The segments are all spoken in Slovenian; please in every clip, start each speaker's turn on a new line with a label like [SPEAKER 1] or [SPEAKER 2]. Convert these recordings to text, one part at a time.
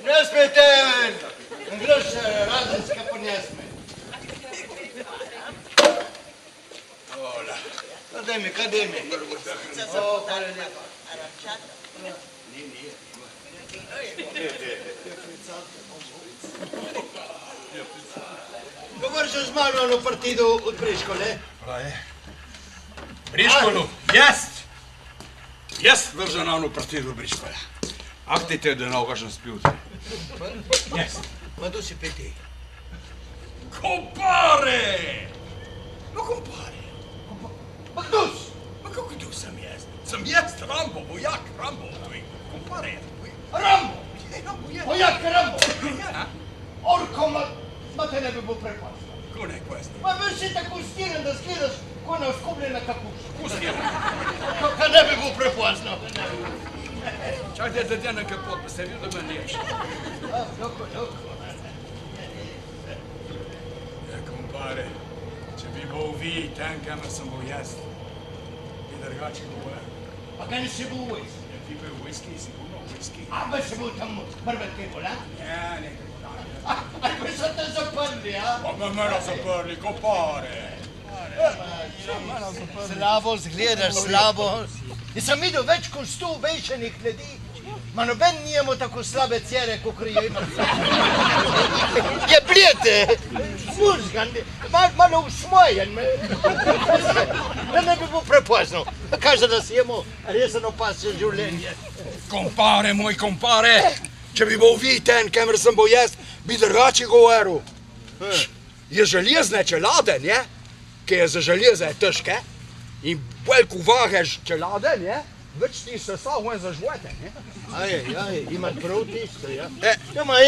[SPEAKER 1] Ne smete grš razenska pa ne sme. Kadaj mi. O, hvala lijepa. Govoriš z malo ono partido od Briškole?
[SPEAKER 2] Briškolu, jaz vržem na ono partido od Briškole. Aktite da na okažem spjuti.
[SPEAKER 1] Ma tu si peti.
[SPEAKER 2] Kompare! No kompare.
[SPEAKER 1] Ma kdus?
[SPEAKER 2] Ma kako tu sam jaz? Sam jaz Rambo, vojak Rambo. Kompare.
[SPEAKER 1] Rambo! Vojak Rambo!
[SPEAKER 2] Ja?
[SPEAKER 1] Orko, ma te ne bi bil prepasno.
[SPEAKER 2] Ko ne questo?
[SPEAKER 1] Ma veš si tako stiren da zgledaš ko na oskobljena kapuša.
[SPEAKER 2] Ko stiren?
[SPEAKER 1] Ka ne bi bil prepasno.
[SPEAKER 2] Čakajte da ti nekaj potpis, ste vidio da me liješ.
[SPEAKER 1] Doko.
[SPEAKER 2] Ja, kompare, če bi bil vi tam, kamer sem bil jaz, bi drugače govoril.
[SPEAKER 1] Pa kaj nisi bil u vojski?
[SPEAKER 2] Ja, ti bil u vojski, sigurno u vojski.
[SPEAKER 1] A pa si bil tam prve tebo, la?
[SPEAKER 2] Ja, nekaj tako.
[SPEAKER 1] A pa so te zaprli, a?
[SPEAKER 2] Pa me mene zaprli, kompare.
[SPEAKER 1] Slabo zgledaš, slabo. Nisem videl več kot 100 vejšenih ljudi. Ma noben nijemo tako slabe cjere, kako jo imam. Je blijete, mužgan, malo usmojen. Da ne bi bil prepozno. Kaže, da si jemo resen opasje življenje.
[SPEAKER 2] Kompare, moj kompare, če bi bil vi ten, kamer sem bil jaz, bi drugače govoril. Je železne čelade, ne? Ki je za železe težke in veliko vageš čelade, ne? Več ti se sahujem za žvete, ne?
[SPEAKER 1] Aj, imaš prav tisto, ja?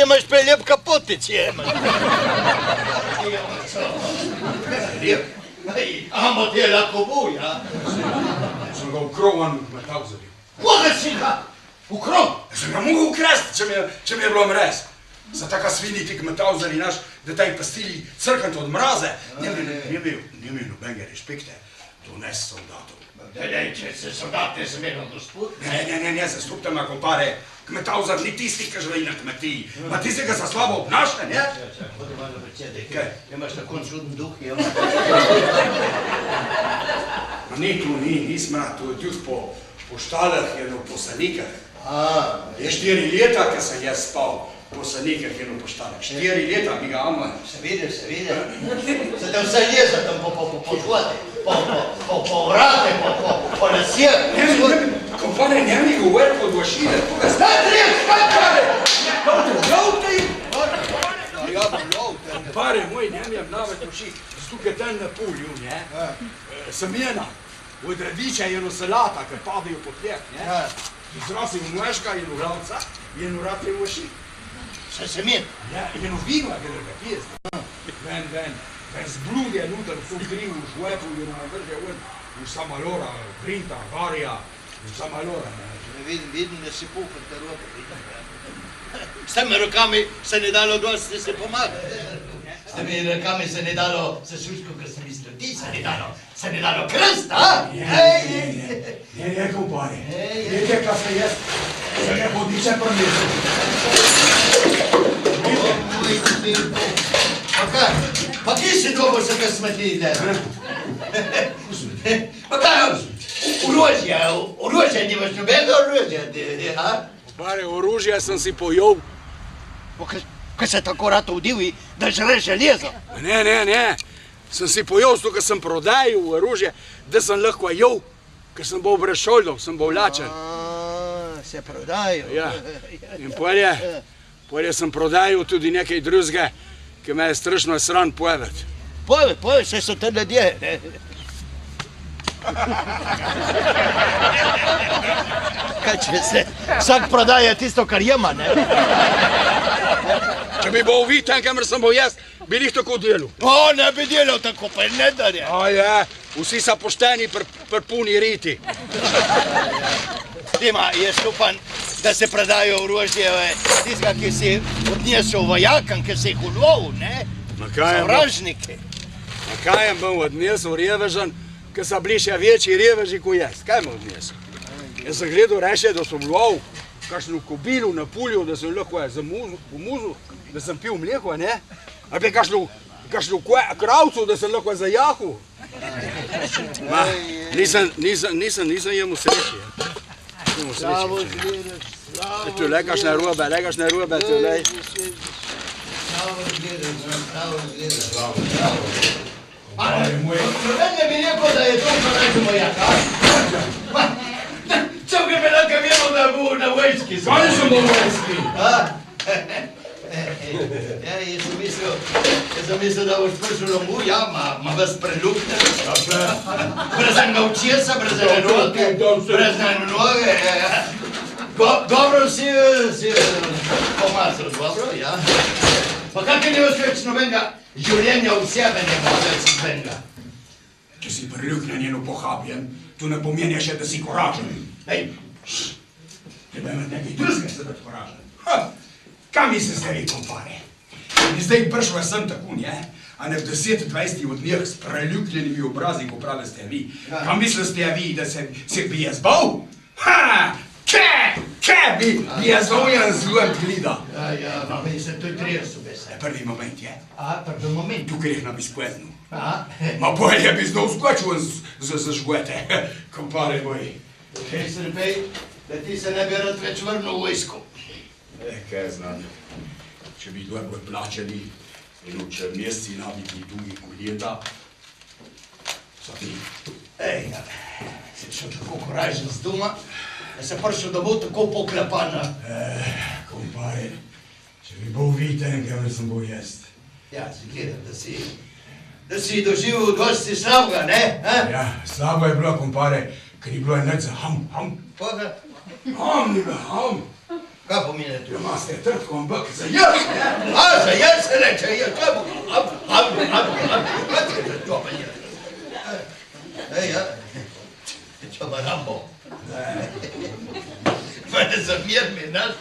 [SPEAKER 1] Imaš prelep kapotic, imaš. Amo ti je lako bo, ja?
[SPEAKER 2] Sem ga ukrovan metal zabil.
[SPEAKER 1] Koga si ga? Ukrov?
[SPEAKER 2] Sem ga mogel ukrasti, če mi je bilo mrez. Za taka sviniti metal zari naš, da taj pastili crkant od mraze. Nije bil nobenega respekte do nas soldatov.
[SPEAKER 1] Daj, če se soldat ne zmeno gospod?
[SPEAKER 2] Ne, zastupte me, kompare. Kmetavzar ni tisti, ki živi na kmetiji. Ma tisti, ki se slabo obnaša, ne?
[SPEAKER 1] Hodi malo predsjedaj. Kaj? Imaš tako čuden duh, jel?
[SPEAKER 2] Ma ni tu, ni smrad, tu je tudi po štalah, jedno po sanikah. Je 4 leta, ki sem jaz spal po sanikah, jedno po štalah. 4 leta bi ga ama.
[SPEAKER 1] Se vidi. Se te vse jeza tam po žvate, po vrate, po lesjeh.
[SPEAKER 2] Kompare, ne mi govori pod vašine. Kompare, moj, ne mi je mnavet vaši, tukaj ten na pulju, ne? Semena, od radiča je eno salata, ki padajo po tleh, ne? Izrasim množka, eno glavca, eno rate vaši.
[SPEAKER 1] Se semen?
[SPEAKER 2] Ja, eno vino, ki ga pijeste. Ven, zbludje nutar, so kriv v žvepu, eno nadrže v samalora, grinta, varja, v samalora, ne?
[SPEAKER 1] Vidim, da si pukal te roke, vidim. S temi rokami se ne dalo dosti se pomagati. S temi rokami se ne dalo sasuško, ker sem mislil, ti se ne dalo krst, a?
[SPEAKER 2] Ne, kompare. Vidite, kaj se jaz, se ne bodiče prnesel.
[SPEAKER 1] Pa kje si dobo se kaj smeti ide? Pa kaj, orožje, nimaš nobenega orožja, a?
[SPEAKER 2] Kompare, orožje sem si pojel.
[SPEAKER 1] Kaj se tako rad vdivi, da želeš železo?
[SPEAKER 2] Ne. Sem si pojel, zato ker sem prodajal orožje, da sem lahko jel, ker sem bil brez šoldov, sem bil lačen.
[SPEAKER 1] Se prodajal?
[SPEAKER 2] Ja, in polje sem prodajal tudi nekaj drugega, ki me je strašno sram povedati.
[SPEAKER 1] Povej, še so te ljudje, ne? Kaj če se vsak prodaje tisto, kar jema, ne?
[SPEAKER 2] Če bi bil vi tam, kamer sem bil jaz, bi jih tako delal.
[SPEAKER 1] Ne bi delal tako, pa ne darje.
[SPEAKER 2] Vsi so pošteni pri puni riti.
[SPEAKER 1] Dima, jaz upam, da se prodajo orožje tistega, ki si odnesel vojakam, ki si jih ulovil, ne?
[SPEAKER 2] Ma kaj je?
[SPEAKER 1] Sovražniki.
[SPEAKER 2] A kaj jim bom odnesel revežen, ki so bili še večji reveži kot jaz? Kaj bom odnesel? Jaz sem gledal reče, da sem lov kakšno kobilu na pulju, da sem lahko pomuzil, da sem pil mleko, ne? Ali pa kakšno kravcu, da sem lahko zajahal. Ma, nisem jemu sreči.
[SPEAKER 1] Slavo zgleda, slavo
[SPEAKER 2] Tu le kakšne robe, tu le.
[SPEAKER 1] Slavo zgleda, slavo. Noben ne bi rekel, da je to pa mojak, a? Čau ga me lahko vemo, da bo na vojski.
[SPEAKER 2] Kaj sem bo vojski?
[SPEAKER 1] Ja, jaz sem mislil, da boš prišel domov, ja, ma vas preljubne. Brez enega očesa, brez enega roke, brez enega noge. Dobro si pomazal, dobro, ja. Pa kakaj ne boš več nobenega življenja v sebe ne bo več izvenga?
[SPEAKER 2] Če si preljubnjen in pohabljen, to ne pomeni še, da si koražen. Ej, treba imati nekaj drugega, se biti koražen. Kaj mislite vi, kompare? In zdaj prišla sem tako, ne? A ne v 10-20 od njih s preljubljenimi obrazi, ko pravi ste vi. Kaj mislite vi, da se bi jaz bal? Ha! Kaj bi jaz bal jaz zlom glida?
[SPEAKER 1] Ja, ma meni se to je 30 besed.
[SPEAKER 2] Prvi moment je.
[SPEAKER 1] A, prvi moment.
[SPEAKER 2] Tu greh na biskvetnu.
[SPEAKER 1] A?
[SPEAKER 2] Ma bolje bi znal skočil za žgvete, kompare moji.
[SPEAKER 1] Kaj se repej, da ti se ne bi rad več vrnil v vojsko.
[SPEAKER 2] Kaj znam, če bi dobro plačali in če meseci nabiti drugi koljeta, so ti.
[SPEAKER 1] Ej, ja, si šel tako koražen z doma, da se prišel domov tako poklepana.
[SPEAKER 2] Kompare, če bi bil viten, kaj sem bil jaz.
[SPEAKER 1] Ja, si gledam, da si doživel dosti slabega, ne?
[SPEAKER 2] Ja, slabo je bilo, kompare, ker ni bilo nič za ham.
[SPEAKER 1] Koga?
[SPEAKER 2] Ham ni bilo, ham.
[SPEAKER 1] Kaj pomeni to?
[SPEAKER 2] Ja, maste trtko ambak za jaz, ne?
[SPEAKER 1] A, za jaz se reče, ja, kaj bo? Kaj ti je to pa je? Ej, ja, čo pa Rambo? Ma ne zamir mi, znaš?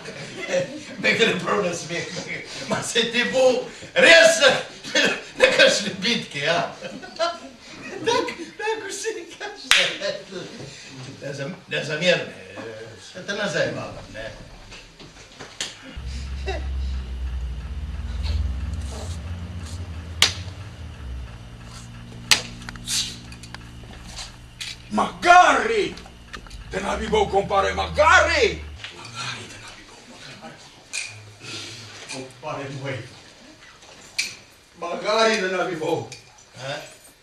[SPEAKER 1] Me gre prav na smeh. Ma se ti bo res na kakšne bitke, ja? Tako si kaže. Ne zamir me, se te nazaj babam, ne?
[SPEAKER 2] Magari! Da ne bi bil, kompare, magari! Magari, da ne bi bil, magari. Kompare moj. Magari, da ne bi bil.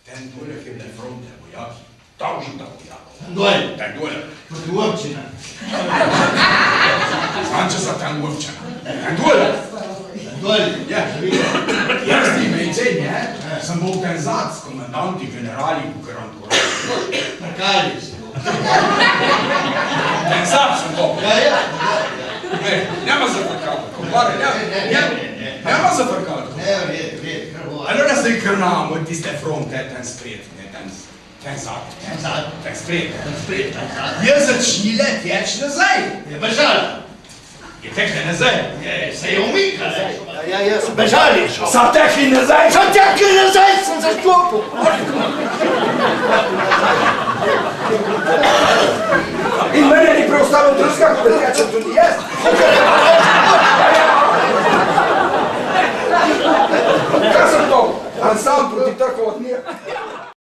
[SPEAKER 2] Ten dole, ki je na fronte, vojaki. Tavžim da vojakov.
[SPEAKER 1] Dole.
[SPEAKER 2] Ten dole.
[SPEAKER 1] Proti občina.
[SPEAKER 2] Znam, če so ten občina. Ten dole.
[SPEAKER 1] Dole.
[SPEAKER 2] Ja, jaz ti večej, ne? Sem bil ten zad s komandanti, generali, kukarantu.
[SPEAKER 1] Prekali si.
[SPEAKER 2] Ten zad sem bil.
[SPEAKER 1] Ja.
[SPEAKER 2] Nema zafrkavati, kompare, nema zafrkavati.
[SPEAKER 1] Ne, vidi, krvo.
[SPEAKER 2] Ali ne zdaj krnamo tiste fronte, ten spred, ne, ten zad. Ten spred. Je začnile teč nazaj.
[SPEAKER 1] Je bežala.
[SPEAKER 2] Je tekle nazaj.
[SPEAKER 1] Se je umikala. Ja, so bežali.
[SPEAKER 2] Sa tekli nazaj.
[SPEAKER 1] Sem zašklopil.
[SPEAKER 2] In mene ni preostalo drugega, kot da tečem tudi jaz. Kaj sem to? Ansam proti trku od njih.